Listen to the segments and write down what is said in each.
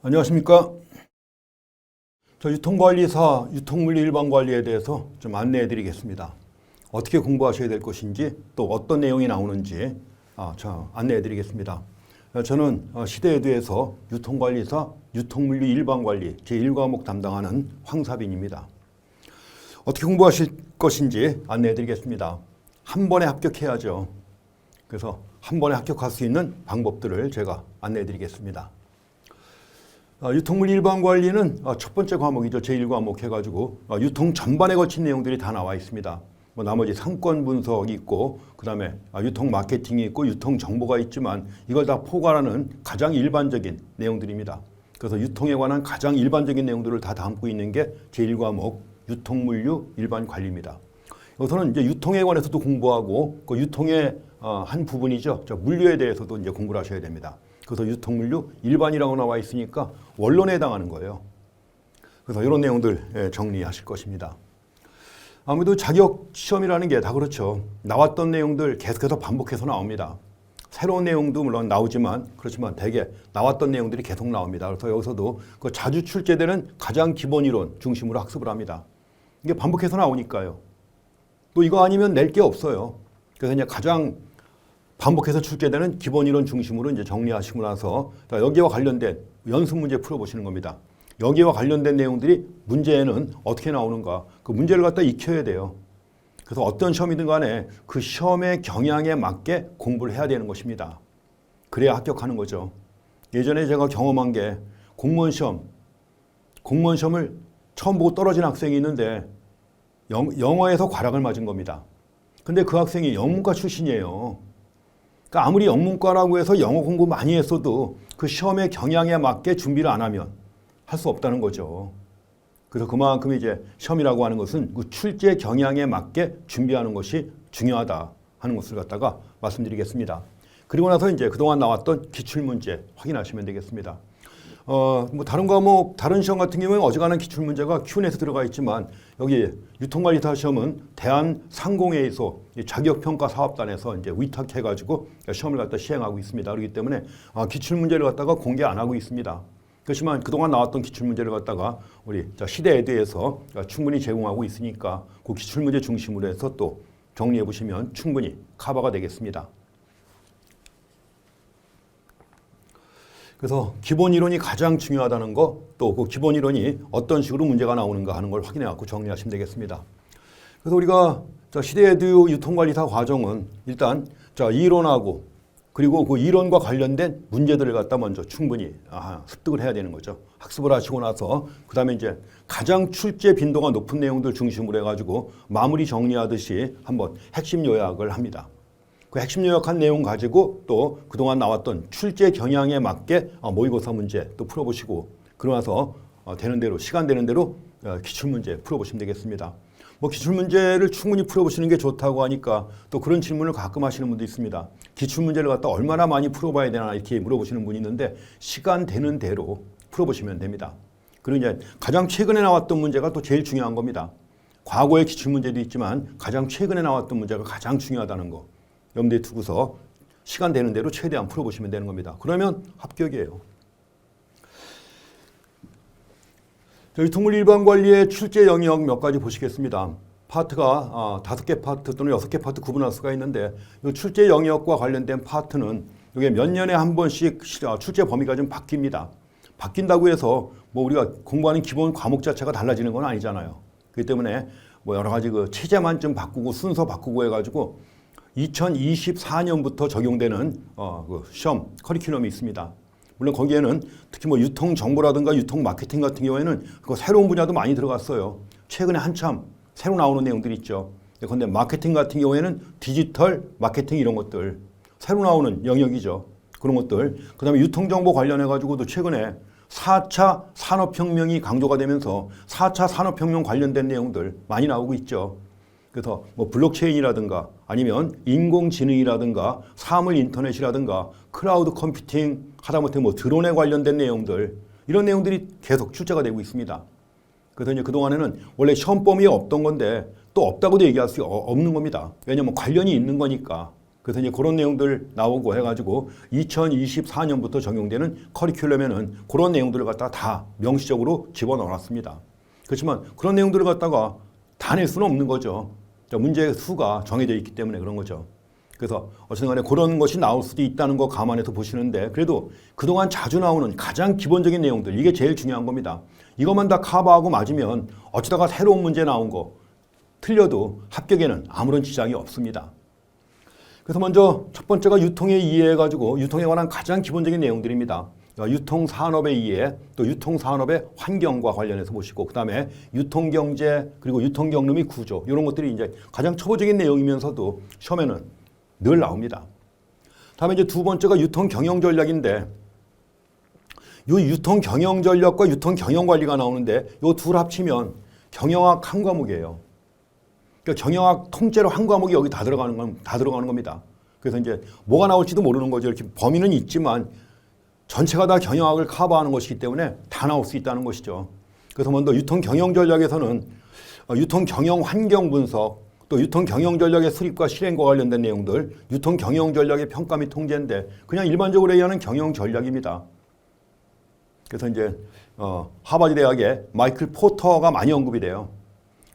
안녕하십니까. 유통관리사 유통물류 일반관리에 대해서 좀 안내해 드리겠습니다. 어떻게 공부하셔야 될 것인지 또 어떤 내용이 나오는지 안내해 드리겠습니다. 저는 시대에듀에서 유통관리사 유통물류 일반관리 제1과목 담당하는 황사빈입니다. 어떻게 공부하실 것인지 안내해 드리겠습니다. 한 번에 합격해야죠. 그래서 한 번에 합격할 수 있는 방법들을 제가 안내해 드리겠습니다. 유통물류 일반관리는 첫 번째 과목이죠. 제1과목 해가지고 유통 전반에 거친 내용들이 다 나와 있습니다. 나머지 상권 분석이 있고 그 다음에 유통 마케팅이 있고 유통 정보가 있지만 이걸 다 포괄하는 가장 일반적인 내용들입니다. 그래서 유통에 관한 가장 일반적인 내용들을 다 담고 있는 게 제1과목 유통물류 일반관리입니다. 여기서는 이제 유통에 관해서도 공부하고 그 유통의 한 부분이죠. 물류에 대해서도 이제 공부를 하셔야 됩니다. 그래서 유통물류 일반이라고 나와 있으니까 원론에 해당하는 거예요. 그래서 이런 내용들 정리하실 것입니다. 아무래도 자격 시험이라는 게 다 그렇죠. 나왔던 내용들 계속해서 반복해서 나옵니다. 새로운 내용도 물론 나오지만 그렇지만 대개 나왔던 내용들이 계속 나옵니다. 그래서 여기서도 그 자주 출제되는 가장 기본 이론 중심으로 학습을 합니다. 이게 반복해서 나오니까요. 또 이거 아니면 낼 게 없어요. 그래서 이제 가장 반복해서 출제되는 기본 이론 중심으로 이제 정리하시고 나서 여기와 관련된 연습 문제 풀어보시는 겁니다. 여기와 관련된 내용들이 문제에는 어떻게 나오는가 그 문제를 갖다 익혀야 돼요. 그래서 어떤 시험이든 간에 그 시험의 경향에 맞게 공부를 해야 되는 것입니다. 그래야 합격하는 거죠. 예전에 제가 경험한 게 공무원 시험을 처음 보고 떨어진 학생이 있는데 영어에서 과락을 맞은 겁니다. 근데 그 학생이 영문과 출신이에요. 그러니까 아무리 영문과라고 해서 영어 공부 많이 했어도 그 시험의 경향에 맞게 준비를 안 하면 할 수 없다는 거죠. 그래서 그만큼 이제 시험이라고 하는 것은 그 출제 경향에 맞게 준비하는 것이 중요하다 하는 것을 갖다가 말씀드리겠습니다. 그리고 나서 이제 그동안 나왔던 기출문제 확인하시면 되겠습니다. 다른 과목, 다른 시험 같은 경우에는 어지간한 기출문제가 Q&A에서 들어가 있지만 여기 유통관리사 시험은 대한상공회의소 자격평가사업단에서 이제 위탁해가지고 시험을 갖다 시행하고 있습니다. 그렇기 때문에 기출문제를 갖다가 공개 안 하고 있습니다. 그렇지만 그동안 나왔던 기출문제를 갖다가 우리 시대에듀에서 충분히 제공하고 있으니까 그 기출문제 중심으로 해서 또 정리해 보시면 충분히 커버가 되겠습니다. 그래서 기본 이론이 가장 중요하다는 거, 또 그 기본 이론이 어떤 식으로 문제가 나오는가 하는 걸 확인해 갖고 정리하시면 되겠습니다. 그래서 우리가 시대에듀 유통관리사 과정은 일단 이론하고 그리고 그 이론과 관련된 문제들을 갖다 먼저 충분히 습득을 해야 되는 거죠. 학습을 하시고 나서 그 다음에 이제 가장 출제 빈도가 높은 내용들 중심으로 해가지고 마무리 정리하듯이 한번 핵심 요약을 합니다. 그 핵심 요약한 내용 가지고 또 그동안 나왔던 출제 경향에 맞게 모의고사 문제 또 풀어보시고 그러고 나서 되는 대로 시간 되는 대로 기출문제 풀어보시면 되겠습니다. 기출문제를 충분히 풀어보시는 게 좋다고 하니까 또 그런 질문을 가끔 하시는 분도 있습니다. 기출문제를 갖다 얼마나 많이 풀어봐야 되나 이렇게 물어보시는 분이 있는데 시간 되는 대로 풀어보시면 됩니다. 그리고 이제 가장 최근에 나왔던 문제가 또 제일 중요한 겁니다. 과거의 기출문제도 있지만 가장 최근에 나왔던 문제가 가장 중요하다는 거 염두에 두고서 시간 되는 대로 최대한 풀어보시면 되는 겁니다. 그러면 합격이에요. 유통물류 일반관리의 출제 영역 몇 가지 보시겠습니다. 파트가 5개 파트 또는 6개 파트 구분할 수가 있는데 이 출제 영역과 관련된 파트는 이게 몇 년에 한 번씩 출제 범위가 좀 바뀝니다. 바뀐다고 해서 우리가 공부하는 기본 과목 자체가 달라지는 건 아니잖아요. 그렇기 때문에 여러 가지 그 체제만 좀 바꾸고 순서 바꾸고 해가지고 2024년부터 적용되는 그 시험 커리큘럼이 있습니다. 물론 거기에는 특히 유통 정보라든가 유통 마케팅 같은 경우에는 그 새로운 분야도 많이 들어갔어요. 최근에 한참 새로 나오는 내용들이 있죠. 그런데 마케팅 같은 경우에는 디지털 마케팅 이런 것들 새로 나오는 영역이죠. 그런 것들. 그다음에 유통 정보 관련해 가지고도 최근에 4차 산업혁명이 강조가 되면서 4차 산업혁명 관련된 내용들 많이 나오고 있죠. 그래서 블록체인이라든가 아니면 인공지능이라든가 사물 인터넷이라든가 클라우드 컴퓨팅 하다못해 드론에 관련된 내용들 이런 내용들이 계속 출제가 되고 있습니다. 그래서 이제 그동안에는 원래 시험 범위에 없던 건데 또 없다고도 얘기할 수 없는 겁니다. 왜냐하면 관련이 있는 거니까. 그래서 이제 그런 내용들 나오고 해가지고 2024년부터 적용되는 커리큘럼에는 그런 내용들을 갖다가 다 명시적으로 집어넣어놨습니다. 그렇지만 그런 내용들을 갖다가 다 낼 수는 없는 거죠. 문제의 수가 정해져 있기 때문에 그런 거죠. 그래서 어쨌든 간에 그런 것이 나올 수도 있다는 거 감안해서 보시는데 그래도 그동안 자주 나오는 가장 기본적인 내용들 이게 제일 중요한 겁니다. 이것만 다 커버하고 맞으면 어쩌다가 새로운 문제 나온 거 틀려도 합격에는 아무런 지장이 없습니다. 그래서 먼저 첫 번째가 유통에 이해해가지고 유통에 관한 가장 기본적인 내용들입니다. 유통산업의 이해, 또 유통산업의 환경과 관련해서 보시고 그 다음에 유통경제 그리고 유통경로 및 구조 이런 것들이 이제 가장 초보적인 내용이면서도 시험에는 늘 나옵니다. 다음에 이제 두 번째가 유통경영전략인데 이 유통경영전략과 유통경영관리가 나오는데 이 둘 합치면 경영학 한 과목이에요. 그러니까 경영학 통째로 한 과목이 여기 다 들어가는 겁니다. 그래서 이제 뭐가 나올지도 모르는 거죠. 이렇게 범위는 있지만 전체가 다 경영학을 커버하는 것이기 때문에 다 나올 수 있다는 것이죠. 그래서 먼저 유통경영전략에서는 유통경영환경 분석, 또 유통경영전략의 수립과 실행과 관련된 내용들, 유통경영전략의 평가 및 통제인데 그냥 일반적으로 얘기하는 경영전략입니다. 그래서 이제 하버드 대학의 마이클 포터가 많이 언급이 돼요.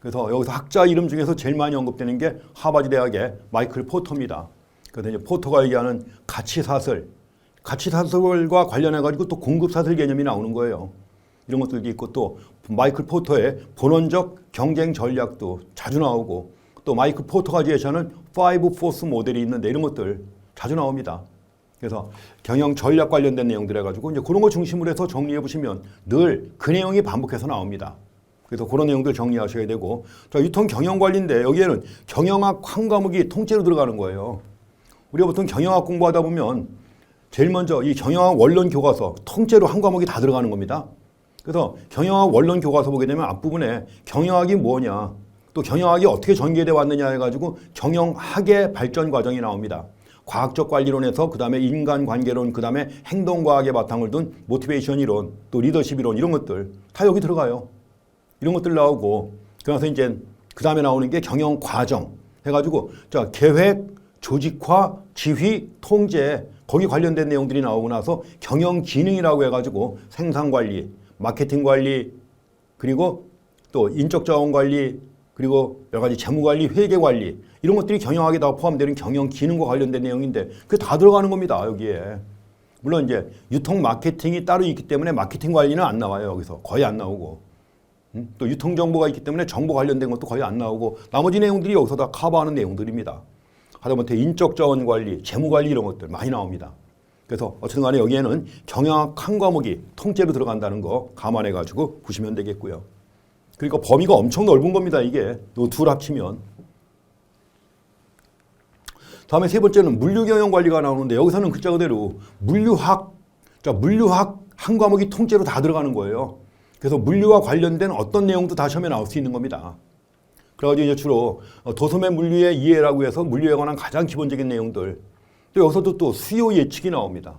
그래서 여기서 학자 이름 중에서 제일 많이 언급되는 게 하버드 대학의 마이클 포터입니다. 그래서 이제 포터가 얘기하는 가치사슬과 관련해가지고 또 공급사슬 개념이 나오는 거예요. 이런 것들도 있고 또 마이클 포터의 본원적 경쟁 전략도 자주 나오고 또 마이클 포터가 제시하는 5 포스 모델이 있는데 이런 것들 자주 나옵니다. 그래서 경영 전략 관련된 내용들 해가지고 이제 그런 거 중심으로 해서 정리해 보시면 늘 그 내용이 반복해서 나옵니다. 그래서 그런 내용들 정리하셔야 되고 자, 유통 경영 관리인데 여기에는 경영학 한 과목이 통째로 들어가는 거예요. 우리가 보통 경영학 공부하다 보면 제일 먼저 이 경영학 원론 교과서 통째로 한 과목이 다 들어가는 겁니다. 그래서 경영학 원론 교과서 보게 되면 앞부분에 경영학이 뭐냐 또 경영학이 어떻게 전개되어 왔느냐 해가지고 경영학의 발전 과정이 나옵니다. 과학적 관리론에서 그 다음에 인간관계론, 그 다음에 행동과학의 바탕을 둔 모티베이션 이론, 또 리더십 이론 이런 것들 다 여기 들어가요. 이런 것들 나오고 그래서 이제 그 다음에 나오는 게 경영 과정 해가지고 자 계획, 조직화, 지휘, 통제 거기 관련된 내용들이 나오고 나서 경영 기능이라고 해가지고 생산 관리, 마케팅 관리 그리고 또 인적 자원 관리 그리고 여러 가지 재무 관리, 회계 관리 이런 것들이 경영학에 다 포함되는 경영 기능과 관련된 내용인데 그게 다 들어가는 겁니다. 여기에. 물론 이제 유통 마케팅이 따로 있기 때문에 마케팅 관리는 안 나와요. 여기서 거의 안 나오고 또 유통 정보가 있기 때문에 정보 관련된 것도 거의 안 나오고 나머지 내용들이 여기서 다 커버하는 내용들입니다. 하다못해 인적 자원 관리, 재무 관리 이런 것들 많이 나옵니다. 그래서 어쨌든 간에 여기에는 경영학 한 과목이 통째로 들어간다는 거 감안해 가지고 보시면 되겠고요. 그러니까 범위가 엄청 넓은 겁니다. 이게 이 둘 합치면. 다음에 세 번째는 물류경영관리가 나오는데 여기서는 글자 그대로 물류학 한 과목이 통째로 다 들어가는 거예요. 그래서 물류와 관련된 어떤 내용도 다 시험에 나올 수 있는 겁니다. 그래가지고 이제 주로 도소매 물류의 이해라고 해서 물류에 관한 가장 기본적인 내용들 또 여기서도 또 수요 예측이 나옵니다.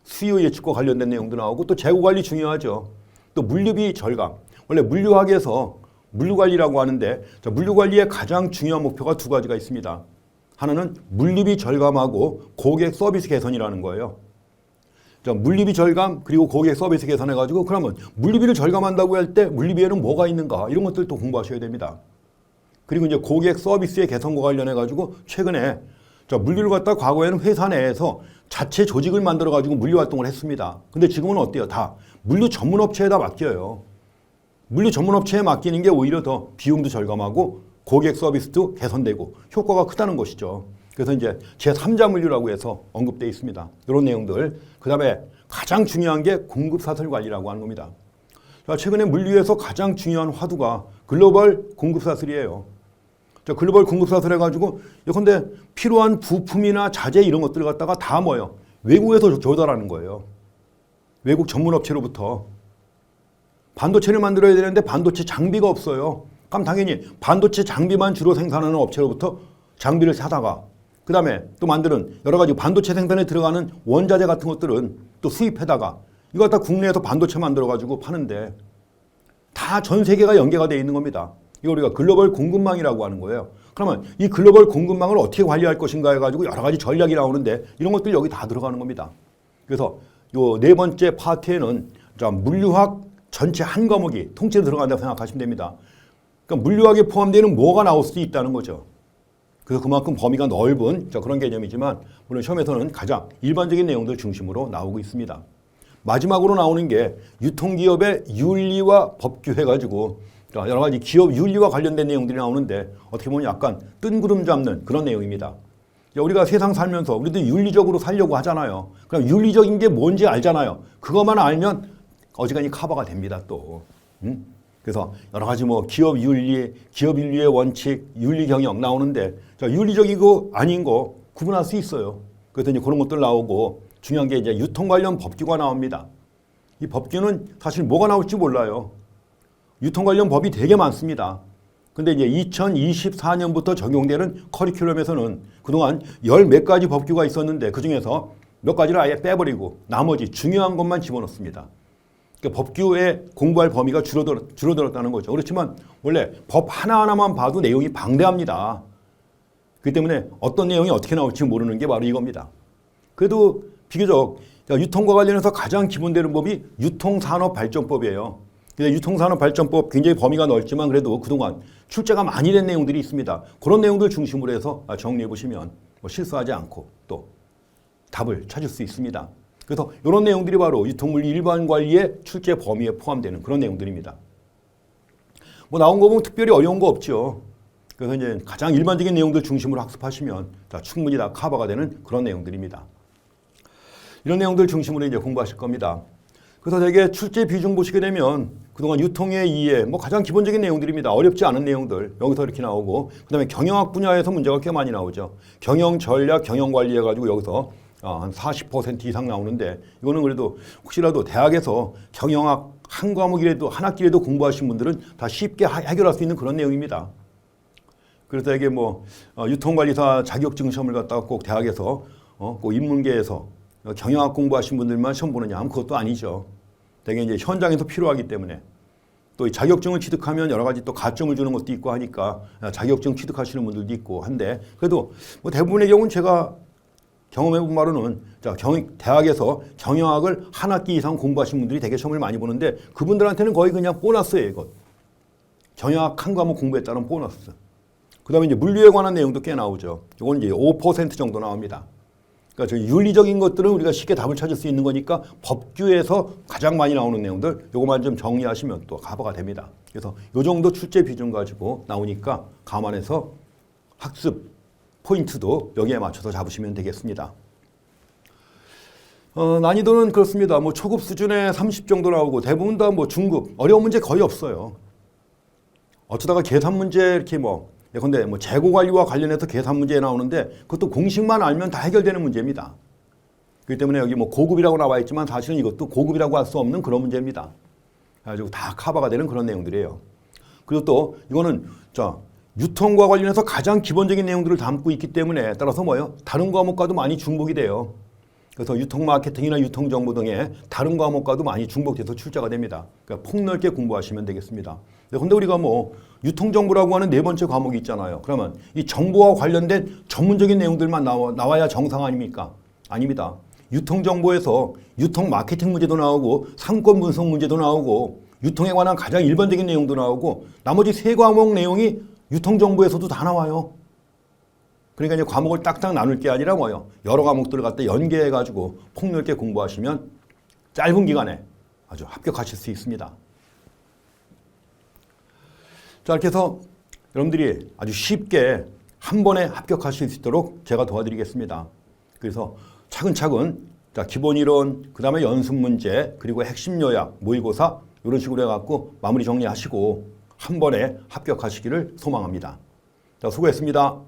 수요 예측과 관련된 내용도 나오고 또 재고 관리 중요하죠. 또 물류비 절감. 원래 물류학에서 물류관리라고 하는데 물류관리의 가장 중요한 목표가 두 가지가 있습니다. 하나는 물류비 절감하고 고객 서비스 개선이라는 거예요. 자, 물류비 절감 그리고 고객 서비스 개선해가지고 그러면 물류비를 절감한다고 할 때 물류비에는 뭐가 있는가 이런 것들도 공부하셔야 됩니다. 그리고 이제 고객 서비스의 개선과 관련해가지고 최근에 물류를 갖다 과거에는 회사 내에서 자체 조직을 만들어가지고 물류 활동을 했습니다. 근데 지금은 어때요? 다 물류 전문업체에다 맡겨요. 물류 전문업체에 맡기는 게 오히려 더 비용도 절감하고 고객 서비스도 개선되고 효과가 크다는 것이죠. 그래서 이제 제3자 물류라고 해서 언급되어 있습니다. 이런 내용들. 그 다음에 가장 중요한 게 공급사슬 관리라고 하는 겁니다. 자, 최근에 물류에서 가장 중요한 화두가 글로벌 공급사슬이에요. 자, 글로벌 공급사슬 해가지고 예컨대 필요한 부품이나 자재 이런 것들을 갖다가 다 뭐예요? 외국에서 조달하는 거예요. 외국 전문업체로부터. 반도체를 만들어야 되는데 반도체 장비가 없어요. 그럼 당연히 반도체 장비만 주로 생산하는 업체로부터 장비를 사다가 그 다음에 또 만드는 여러 가지 반도체 생산에 들어가는 원자재 같은 것들은 또 수입해다가 이거 다 국내에서 반도체 만들어가지고 파는데 다 전 세계가 연계가 되어 있는 겁니다. 이거 우리가 글로벌 공급망이라고 하는 거예요. 그러면 이 글로벌 공급망을 어떻게 관리할 것인가 해가지고 여러 가지 전략이 나오는데 이런 것들 여기 다 들어가는 겁니다. 그래서 요 네 번째 파트에는 자, 물리학 전체 한 과목이 통째로 들어간다고 생각하시면 됩니다. 그러니까 물리학에 포함되는 뭐가 나올 수도 있다는 거죠. 그래서 그만큼 범위가 넓은 그런 개념이지만 물론 시험에서는 가장 일반적인 내용들 중심으로 나오고 있습니다. 마지막으로 나오는 게 유통기업의 윤리와 법규 해가지고 여러 가지 기업 윤리와 관련된 내용들이 나오는데 어떻게 보면 약간 뜬구름 잡는 그런 내용입니다. 우리가 세상 살면서 우리도 윤리적으로 살려고 하잖아요. 그럼 윤리적인 게 뭔지 알잖아요. 그것만 알면 어지간히 커버가 됩니다 또. 그래서 여러 가지 뭐 기업 윤리의 원칙, 윤리 경영 나오는데 윤리적이고 아닌 거 구분할 수 있어요. 그래서 이제 그런 것들 나오고 중요한 게 이제 유통 관련 법규가 나옵니다. 이 법규는 사실 뭐가 나올지 몰라요. 유통 관련 법이 되게 많습니다. 근데 이제 2024년부터 적용되는 커리큘럼에서는 그동안 열 몇 가지 법규가 있었는데 그 중에서 몇 가지를 아예 빼버리고 나머지 중요한 것만 집어넣습니다. 그러니까 법규에 공부할 범위가 줄어들었다는 거죠. 그렇지만 원래 법 하나하나만 봐도 내용이 방대합니다. 그렇기 때문에 어떤 내용이 어떻게 나올지 모르는 게 바로 이겁니다. 그래도 비교적 유통과 관련해서 가장 기본되는 법이 유통산업발전법이에요. 유통산업발전법 굉장히 범위가 넓지만 그래도 그동안 출제가 많이 된 내용들이 있습니다. 그런 내용들 중심으로 해서 정리해 보시면 실수하지 않고 또 답을 찾을 수 있습니다. 그래서 이런 내용들이 바로 유통물리 일반 관리의 출제 범위에 포함되는 그런 내용들입니다. 뭐 나온 거 보면 특별히 어려운 거 없죠. 그래서 이제 가장 일반적인 내용들 중심으로 학습하시면 충분히 다 커버가 되는 그런 내용들입니다. 이런 내용들 중심으로 이제 공부하실 겁니다. 그래서 되게 출제 비중 보시게 되면 그동안 유통의 이해, 뭐 가장 기본적인 내용들입니다. 어렵지 않은 내용들 여기서 이렇게 나오고 그다음에 경영학 분야에서 문제가 꽤 많이 나오죠. 경영 전략, 경영 관리 해가지고 여기서 한 40% 이상 나오는데 이거는 그래도 혹시라도 대학에서 경영학 한 과목이라도 한 학기라도 공부하신 분들은 다 쉽게 해결할 수 있는 그런 내용입니다. 그래서 이게 뭐 유통관리사 자격증 시험을 갖다가 꼭 대학에서 꼭 인문계에서 경영학 공부하신 분들만 시험 보느냐 하면 그것도 아니죠. 되게 이제 현장에서 필요하기 때문에 또 이 자격증을 취득하면 여러 가지 또 가점을 주는 것도 있고 하니까 자격증 취득하시는 분들도 있고 한데 그래도 뭐 대부분의 경우는 제가 경험해본 바로는 대학에서 경영학을 한 학기 이상 공부하신 분들이 되게 시험을 많이 보는데 그분들한테는 거의 그냥 보너스예요. 이것. 경영학 한 과목 공부했다는 보너스. 그 다음에 이제 물류에 관한 내용도 꽤 나오죠. 이건 이제 5% 정도 나옵니다. 그러니까 저 윤리적인 것들은 우리가 쉽게 답을 찾을 수 있는 거니까 법규에서 가장 많이 나오는 내용들 요것만 좀 정리하시면 또 커버가 됩니다. 그래서 요 정도 출제 비중 가지고 나오니까 감안해서 학습 포인트도 여기에 맞춰서 잡으시면 되겠습니다. 난이도는 그렇습니다. 뭐 초급 수준에 30 정도 나오고 대부분 다 뭐 중급, 어려운 문제 거의 없어요. 어쩌다가 계산 문제 이렇게 근데 재고 관리와 관련해서 계산 문제 나오는데 그것도 공식만 알면 다 해결되는 문제입니다. 그렇기 때문에 여기 고급이라고 나와 있지만 사실은 이것도 고급이라고 할 수 없는 그런 문제입니다. 그래가지고 다 커버가 되는 그런 내용들이에요. 그리고 또 이거는 유통과 관련해서 가장 기본적인 내용들을 담고 있기 때문에 따라서 다른 과목과도 많이 중복이 돼요. 그래서 유통 마케팅이나 유통 정보 등의 다른 과목과도 많이 중복돼서 출제가 됩니다. 그러니까 폭넓게 공부하시면 되겠습니다. 근데 우리가 유통 정보라고 하는 네 번째 과목이 있잖아요. 그러면 이 정보와 관련된 전문적인 내용들만 나와야 정상 아닙니까? 아닙니다. 유통 정보에서 유통 마케팅 문제도 나오고 상권 분석 문제도 나오고 유통에 관한 가장 일반적인 내용도 나오고 나머지 세 과목 내용이 유통 정보에서도 다 나와요. 그러니까 이제 과목을 딱딱 나눌 게 아니라 여러 과목들을 갖다 연계해가지고 폭넓게 공부하시면 짧은 기간에 아주 합격하실 수 있습니다. 자, 이렇게 해서 여러분들이 아주 쉽게 한 번에 합격하실 수 있도록 제가 도와드리겠습니다. 그래서 차근차근 기본 이론, 그 다음에 연습 문제, 그리고 핵심 요약, 모의고사 이런 식으로 해갖고 마무리 정리하시고 한 번에 합격하시기를 소망합니다. 자, 수고했습니다.